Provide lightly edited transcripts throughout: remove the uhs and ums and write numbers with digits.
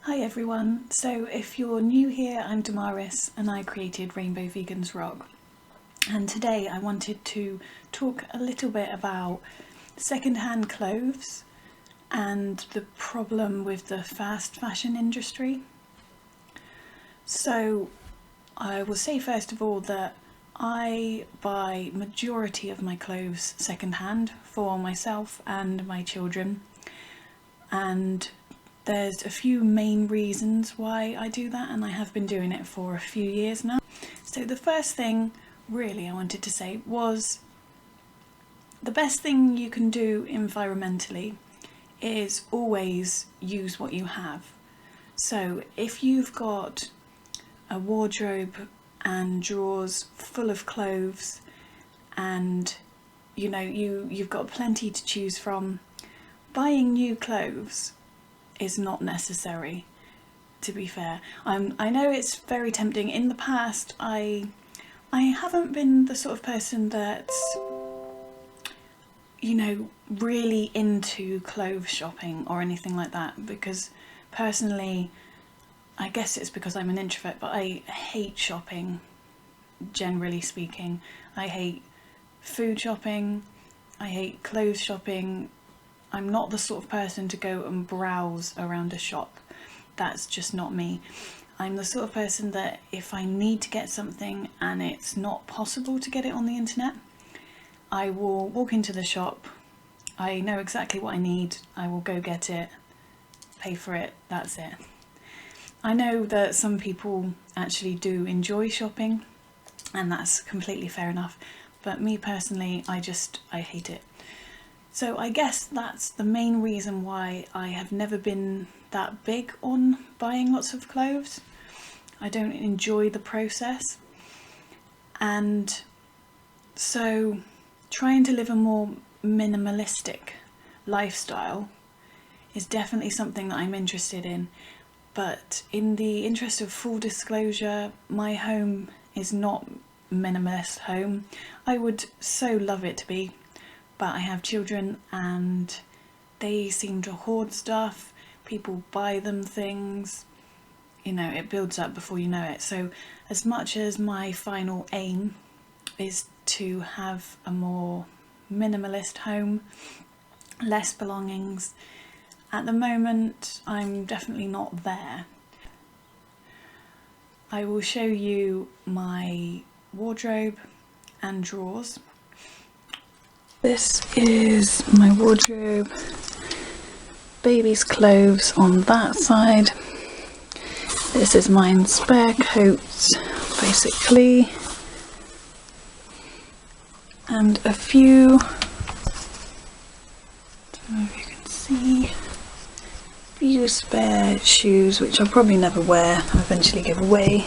Hi everyone, so if you're new here, I'm Damaris and I created Rainbow Vegans Rock, and today I wanted to talk a little bit about second-hand clothes and the problem with the fast fashion industry. So I will say first of all that I buy majority of my clothes second-hand for myself and my children, and there's a few main reasons why I do that, and I have been doing it for a few years now. So the first thing really I wanted to say was the best thing you can do environmentally is always use what you have. So if you've got a wardrobe and drawers full of clothes and you've got plenty to choose from, buying new clothes is not necessary, to be fair. I know it's very tempting. In the past I haven't been the sort of person that's really into clothes shopping or anything like that, because personally, I guess it's because I'm an introvert, but I hate shopping, generally speaking. I hate food shopping, I hate clothes shopping. I'm not the sort of person to go and browse around a shop. That's just not me. I'm the sort of person that if I need to get something and it's not possible to get it on the internet, I will walk into the shop. I know exactly what I need. I will go get it, pay for it, that's it. I know that some people actually do enjoy shopping, and that's completely fair enough. But me personally, I hate it. So I guess that's the main reason why I have never been that big on buying lots of clothes. I don't enjoy the process. And so trying to live a more minimalistic lifestyle is definitely something that I'm interested in. But in the interest of full disclosure, my home is not a minimalist home. I would so love it to be. But I have children and they seem to hoard stuff. People buy them things, it builds up before you know it. So as much as my final aim is to have a more minimalist home, less belongings, at the moment I'm definitely not there. I will show you my wardrobe and drawers. This is my wardrobe, baby's clothes on that side. This is my spare coats, basically, and a few, don't know if you can see, few spare shoes which I'll probably never wear, I'll eventually give away.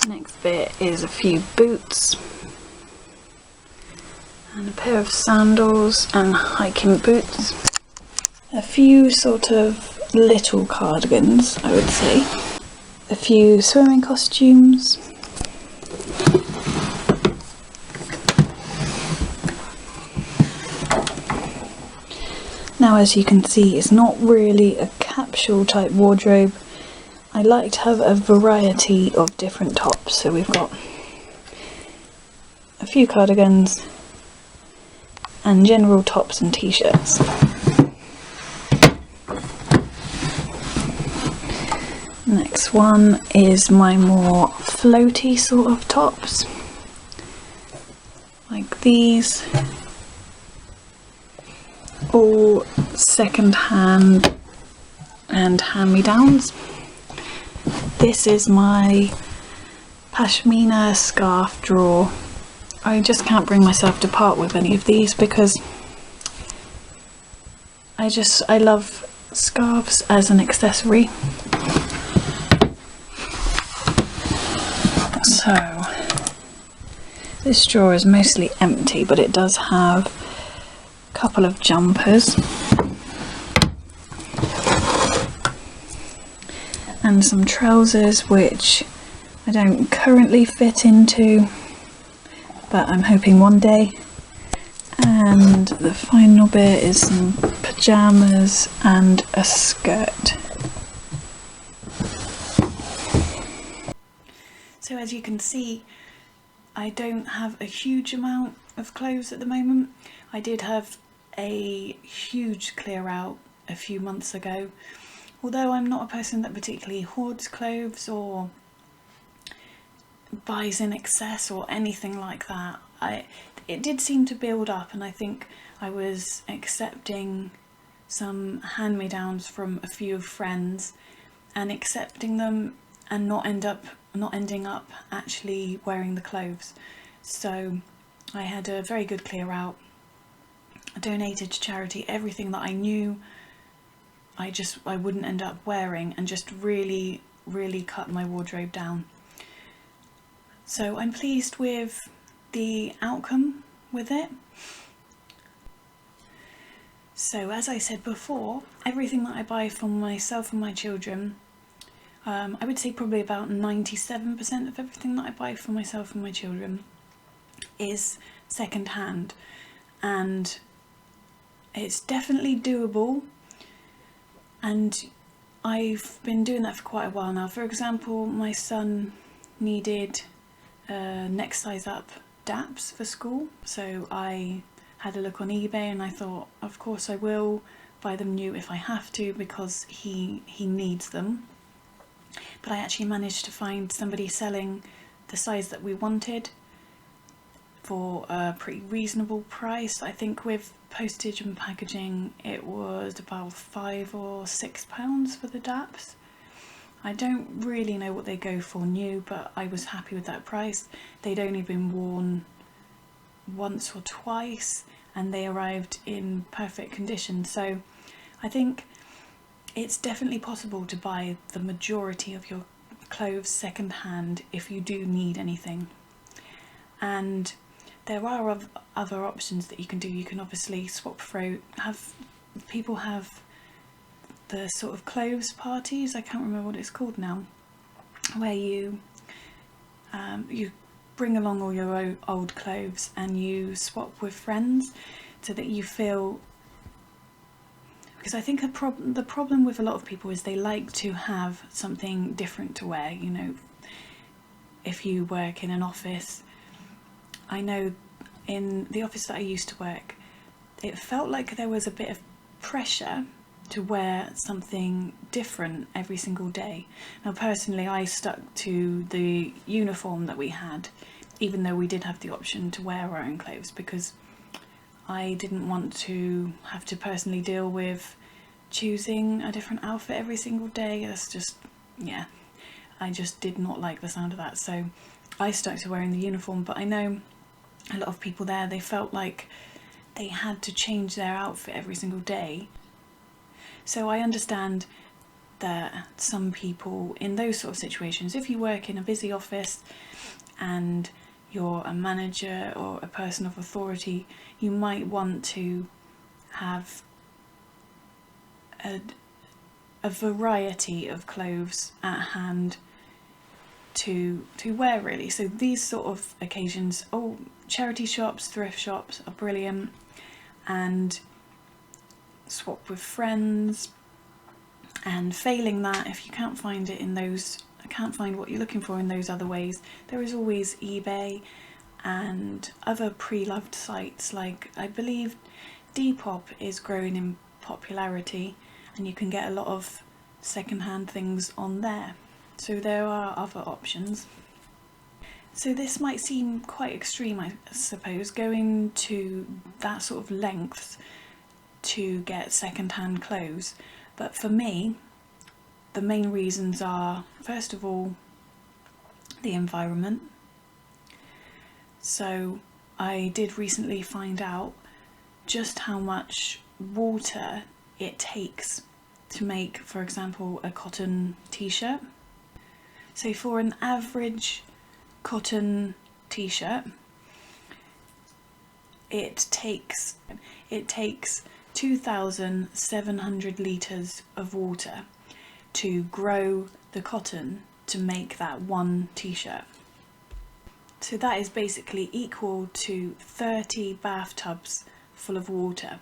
Next bit is a few boots, and a pair of sandals and hiking boots. A few sort of little cardigans, I would say. A few swimming costumes. Now, as you can see, it's not really a capsule type wardrobe. I like to have a variety of different tops. So we've got a few cardigans and general tops and t-shirts. Next one is my more floaty sort of tops, like these, all second hand and hand-me-downs. This is my pashmina scarf drawer. I just can't bring myself to part with any of these because I love scarves as an accessory. So this drawer is mostly empty, but it does have a couple of jumpers and some trousers which I don't currently fit into, but I'm hoping one day. And the final bit is some pyjamas and a skirt. as you can see, I don't have a huge amount of clothes at the moment. I did have a huge clear out a few months ago. Although I'm not a person that particularly hoards clothes or buys in excess or anything like that, it did seem to build up, and I think I was accepting some hand-me-downs from a few friends and accepting them and not ending up actually wearing the clothes. So I had a very good clear out. I donated to charity everything that I knew I wouldn't end up wearing, and just really cut my wardrobe down. So I'm pleased with the outcome with it. So as I said before, everything that I buy for myself and my children, I would say probably about 97% of everything that I buy for myself and my children is second hand, and it's definitely doable, and I've been doing that for quite a while now. For example, my son needed next size up DAPs for school, so I had a look on eBay and I thought, of course I will buy them new if I have to, because he needs them. But I actually managed to find somebody selling the size that we wanted for a pretty reasonable price. I think with postage and packaging it was about £5 or £6 for the DAPs. I don't really know what they go for new, but I was happy with that price. They'd only been worn once or twice and they arrived in perfect condition. So I think it's definitely possible to buy the majority of your clothes second hand if you do need anything. And there are other options that you can do. You can obviously swap through, people have the sort of clothes parties, I can't remember what it's called now, where you bring along all your old clothes and you swap with friends, so that you feel, because I think the problem with a lot of people is they like to have something different to wear. You know, if you work in an office, I know in the office that I used to work, it felt like there was a bit of pressure to wear something different every single day. Now personally I stuck to the uniform that we had, even though we did have the option to wear our own clothes, because I didn't want to have to personally deal with choosing a different outfit every single day. That's just, yeah, I just did not like the sound of that, so I stuck to wearing the uniform. But I know a lot of people there, they felt like they had to change their outfit every single day. So I understand that some people in those sort of situations, if you work in a busy office and you're a manager or a person of authority, you might want to have a variety of clothes at hand to wear, really. So these sort of occasions, charity shops, thrift shops are brilliant, and swap with friends. And failing that, if you can't find what you're looking for in those other ways, there is always eBay and other pre-loved sites, like I believe Depop is growing in popularity and you can get a lot of second-hand things on there. So there are other options. So this might seem quite extreme, I suppose, going to that sort of length to get second-hand clothes, but for me the main reasons are, first of all, the environment. So I did recently find out just how much water it takes to make, for example, a cotton t-shirt. So for an average cotton t-shirt, it takes 2,700 litres of water to grow the cotton to make that one t-shirt. So that is basically equal to 30 bathtubs full of water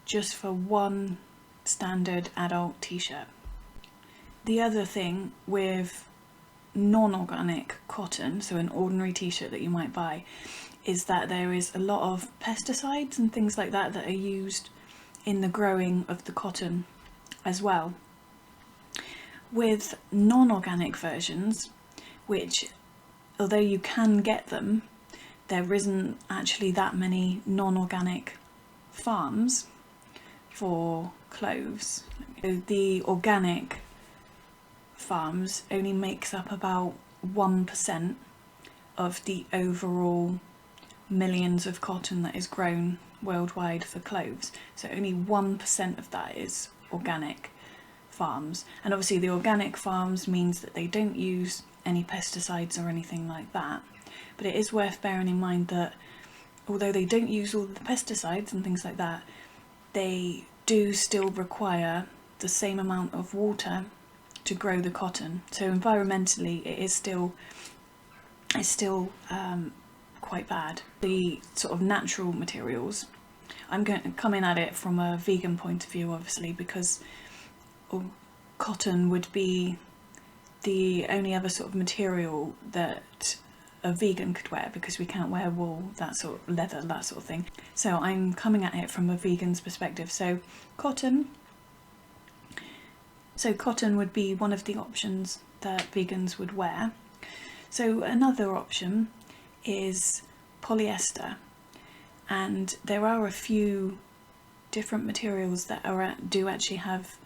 just for one standard adult t-shirt. The other thing with non-organic cotton, so an ordinary t-shirt that you might buy, is that there is a lot of pesticides and things like that that are used in the growing of the cotton as well. With non-organic versions, which although you can get them, there isn't actually that many non-organic farms for cloves. The organic farms only makes up about 1% of the overall millions of cotton that is grown worldwide for cloves. So only 1% of that is organic farms. And obviously the organic farms means that they don't use any pesticides or anything like that. But it is worth bearing in mind that although they don't use all the pesticides and things like that, they do still require the same amount of water to grow the cotton. So environmentally it is still quite bad. The sort of natural materials, I'm going to come in at it from a vegan point of view, obviously, because cotton would be the only other sort of material that a vegan could wear, because we can't wear wool, that sort of leather, that sort of thing. So I'm coming at it from a vegan's perspective. So cotton would be one of the options that vegans would wear. So another option is polyester, and there are a few different materials that do actually have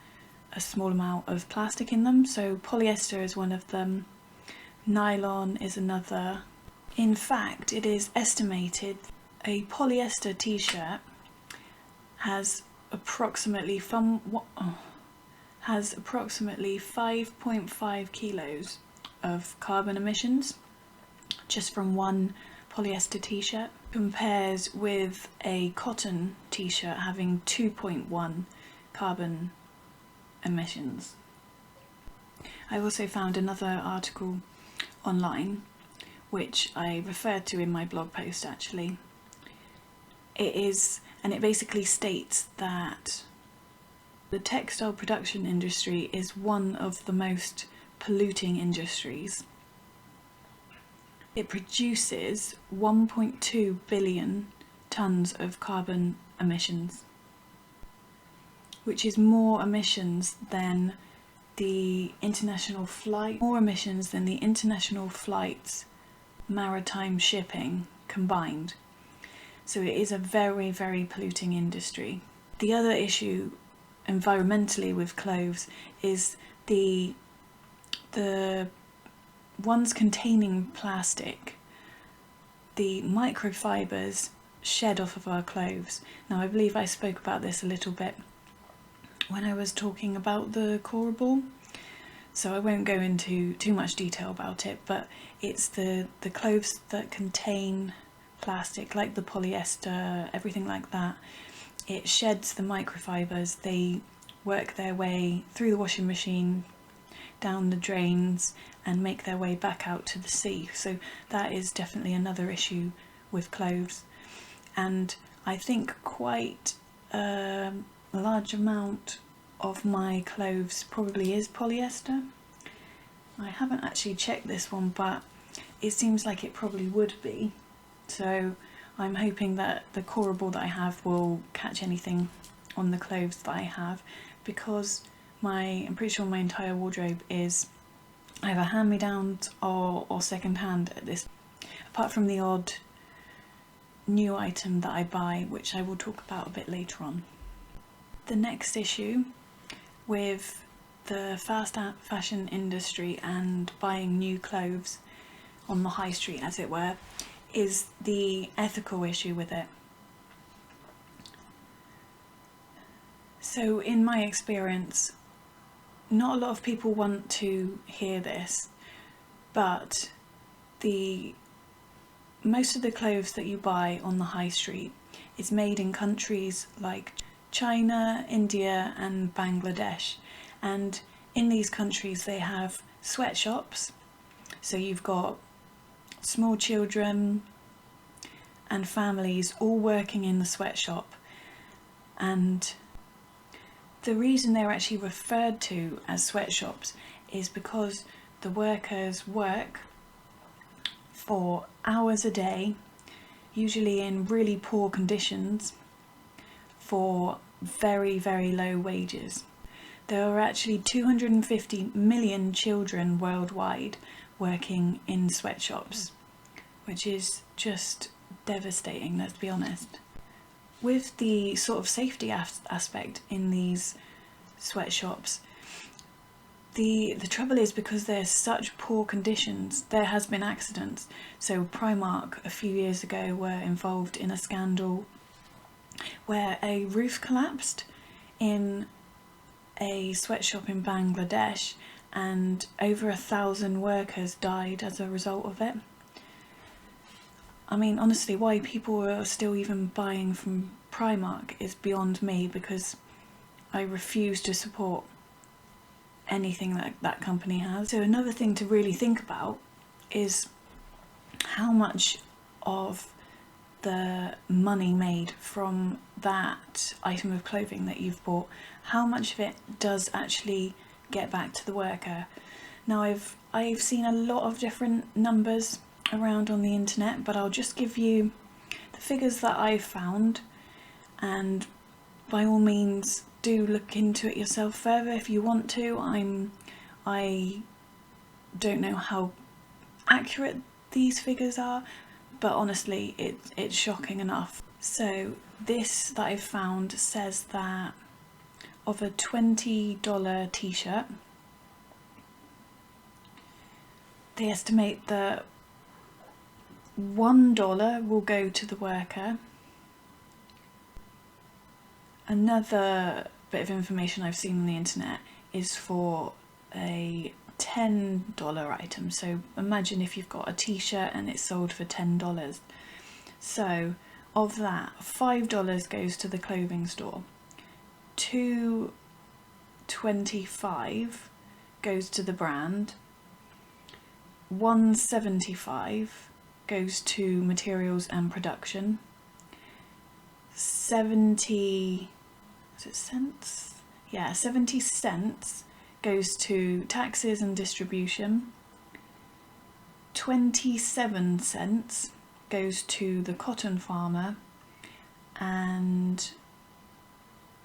a small amount of plastic in them. So polyester is one of them, nylon is another. In fact, it is estimated a polyester t-shirt has approximately 5.5 kilos of carbon emissions just from one polyester t-shirt, compares with a cotton t-shirt having 2.1 carbon emissions. I also found another article online which I referred to in my blog post actually. It basically states that the textile production industry is one of the most polluting industries. It produces 1.2 billion tonnes of carbon emissions, which is more emissions than the international flights, maritime shipping combined. So it is a very, very polluting industry. The other issue environmentally with clothes is the ones containing plastic. The microfibers shed off of our clothes. Now I believe I spoke about this a little bit when I was talking about the coral ball, so I won't go into too much detail about it, but it's the clothes that contain plastic, like the polyester, everything like that. It sheds the microfibers, they work their way through the washing machine, down the drains, and make their way back out to the sea. So that is definitely another issue with clothes. And I think quite a large amount of my clothes probably is polyester. I haven't actually checked this one, but it seems like it probably would be. So I'm hoping that the coral ball that I have will catch anything on the clothes that I have, because I'm pretty sure my entire wardrobe is either hand-me-downs or second-hand at this, apart from the odd new item that I buy, which I will talk about a bit later on. The next issue with the fast fashion industry and buying new clothes on the high street, as it were, is the ethical issue with it. So in my experience, not a lot of people want to hear this, but most of the clothes that you buy on the high street is made in countries like China, India and Bangladesh, and in these countries they have sweatshops, so you've got small children and families all working in the sweatshop, and the reason they're actually referred to as sweatshops is because the workers work for hours a day, usually in really poor conditions, for very, very low wages. There are actually 250 million children worldwide working in sweatshops, which is just devastating, let's be honest. With the sort of safety aspect in these sweatshops, the trouble is, because there's such poor conditions, there has been accidents. So Primark a few years ago were involved in a scandal where a roof collapsed in a sweatshop in Bangladesh and over 1,000 workers died as a result of it. I mean, honestly, why people are still even buying from Primark is beyond me, because I refuse to support anything that that company has. So another thing to really think about is how much of the money made from that item of clothing that you've bought, how much of it does actually get back to the worker. Now I've seen a lot of different numbers around on the internet, but I'll just give you the figures that I've found, and by all means do look into it yourself further if you want to. I don't know how accurate these figures are, but honestly it's shocking enough. So this that I've found says that of a $20 t-shirt, they estimate that $1 will go to the worker. Another bit of information I've seen on the internet is for a $10 item. So imagine if you've got a t-shirt and it's sold for $10. So of that, $5 goes to the clothing store, $2.25 goes to the brand, $1.75 goes to materials and production, 70 cents? Yeah, 70 cents goes to taxes and distribution, 27 cents goes to the cotton farmer, and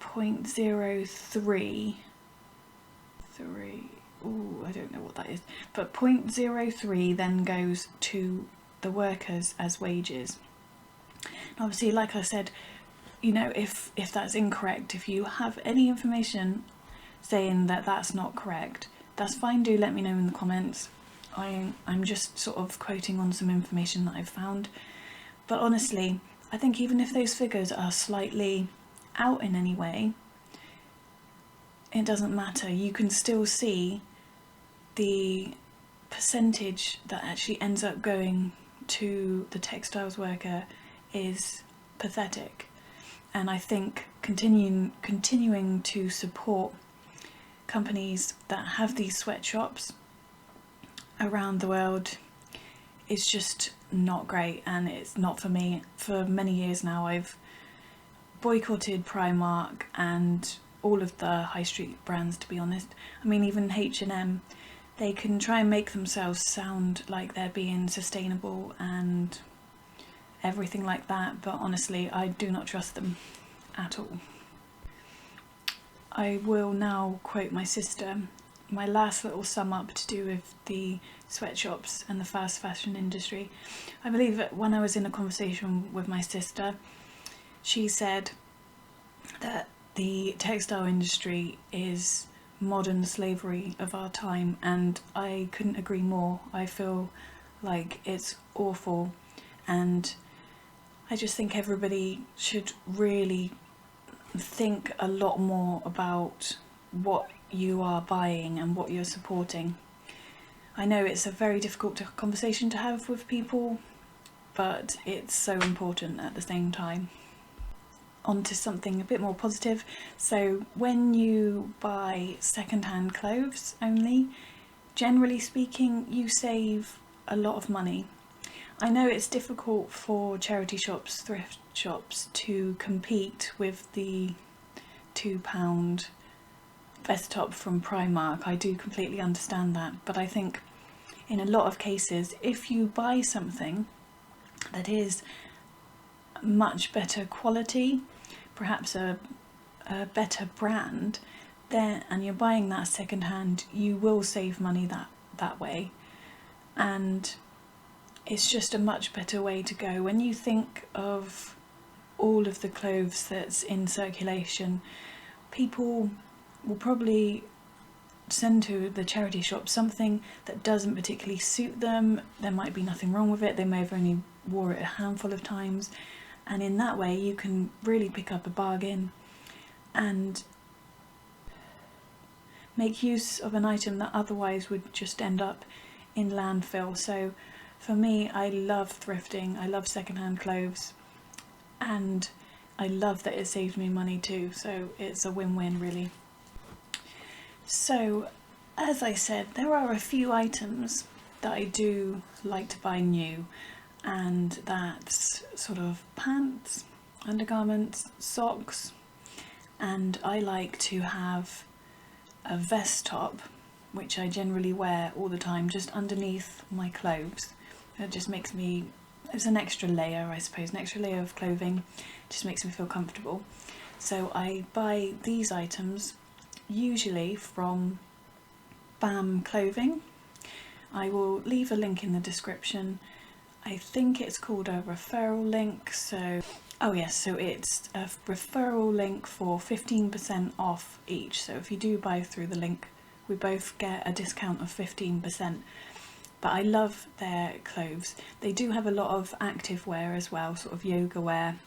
0.03, I don't know what that is, but 0.03 then goes to the workers as wages. And obviously, like I said, you know, if that's incorrect, if you have any information saying that that's not correct, that's fine, do let me know in the comments. I'm just sort of quoting on some information that I've found. But honestly, I think even if those figures are slightly out in any way, it doesn't matter. You can still see the percentage that actually ends up going to the textiles worker is pathetic. And I think continuing to support companies that have these sweatshops around the world is just not great, and it's not for me. For many years now I've boycotted Primark and all of the high street brands, to be honest. I mean, even H&M, they can try and make themselves sound like they're being sustainable and everything like that, but honestly I do not trust them at all. I will now quote my sister, my last little sum up to do with the sweatshops and the fast fashion industry. I believe that when I was in a conversation with my sister, she said that the textile industry is modern slavery of our time, and I couldn't agree more. I feel like it's awful, and I just think everybody should really think a lot more about what you are buying and what you're supporting. I know it's a very difficult conversation to have with people, but it's so important at the same time. On to something a bit more positive. So when you buy second-hand clothes only, generally speaking, you save a lot of money. I know it's difficult for charity shops, thrift shops, to compete with the £2 vest top from Primark. I do completely understand that, but I think in a lot of cases, if you buy something that is much better quality, perhaps a better brand, then, and you're buying that second hand, you will save money that way. And it's just a much better way to go. When you think of all of the clothes that's in circulation, people will probably send to the charity shop something that doesn't particularly suit them. There might be nothing wrong with it, they may have only wore it a handful of times, and in that way you can really pick up a bargain and make use of an item that otherwise would just end up in landfill. So for me, I love thrifting, I love secondhand clothes, and I love that it saves me money too, so it's a win-win really. So as I said, there are a few items that I do like to buy new, and that's sort of pants, undergarments, socks, and I like to have a vest top, which I generally wear all the time just underneath my clothes. It just makes me, it's an extra layer, I suppose, an extra layer of clothing, just makes me feel comfortable. So I buy these items usually from BAM clothing. I will leave a link in the description. I think it's called a referral link, so oh yes, so it's a referral link for 15% off each. So if you do buy through the link, we both get a discount of 15%. But I love their clothes. They do have a lot of active wear as well, sort of yoga wear,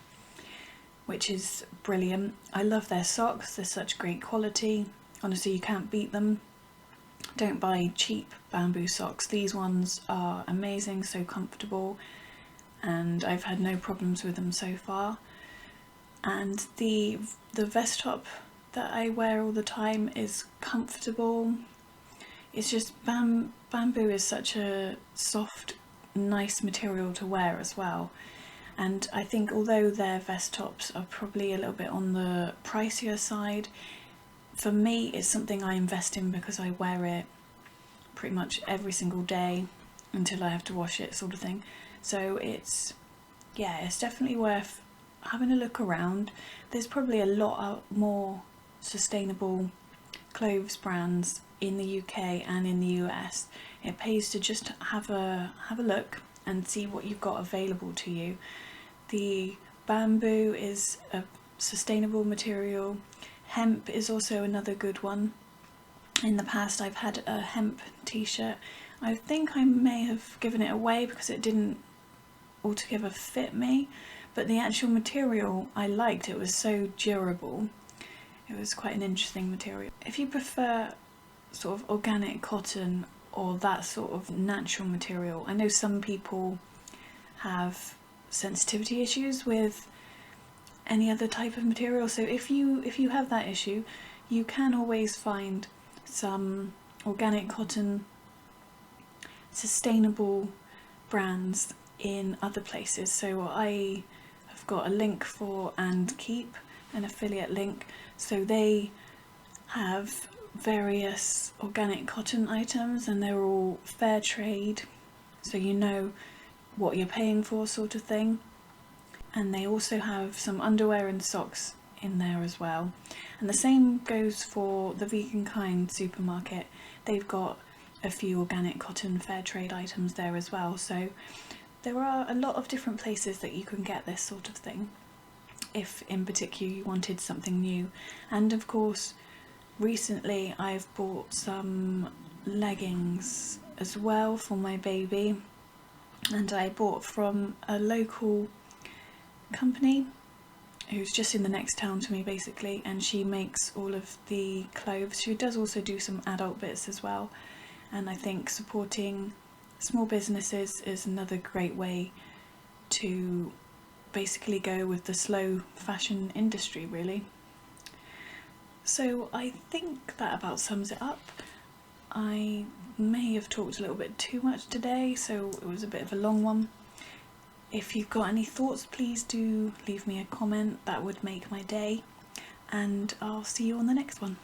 which is brilliant. I love their socks, they're such great quality. Honestly, you can't beat them. Don't buy cheap bamboo socks. These ones are amazing, so comfortable, and I've had no problems with them so far. And the vest top that I wear all the time is comfortable. It's just bamboo is such a soft, nice material to wear as well. And I think although their vest tops are probably a little bit on the pricier side, for me it's something I invest in because I wear it pretty much every single day until I have to wash it, sort of thing. So it's definitely worth having a look around. There's probably a lot more sustainable clothes brands in the UK and in the US. It pays to just have a look and see what you've got available to you. The bamboo is a sustainable material. Hemp is also another good one. In the past I've had a hemp t-shirt. I think I may have given it away because it didn't altogether fit me, but the actual material I liked. It was so durable. It was quite an interesting material. If you prefer sort of organic cotton or that sort of natural material, I know some people have sensitivity issues with any other type of material, so if you have that issue, you can always find some organic cotton sustainable brands in other places. So I have got a link for And Keep, an affiliate link, so they have various organic cotton items and they're all fair trade, so you know what you're paying for, sort of thing. And they also have some underwear and socks in there as well. And the same goes for the Vegan Kind supermarket. They've got a few organic cotton fair trade items there as well. So there are a lot of different places that you can get this sort of thing, if in particular you wanted something new. And of course, recently I've bought some leggings as well for my baby, and I bought from a local company who's just in the next town to me basically, and she makes all of the clothes. She does also do some adult bits as well, and I think supporting small businesses is another great way to basically go with the slow fashion industry really. So I think that about sums it up. I may have talked a little bit too much today, so it was a bit of a long one. If you've got any thoughts, please do leave me a comment. That would make my day, and I'll see you on the next one.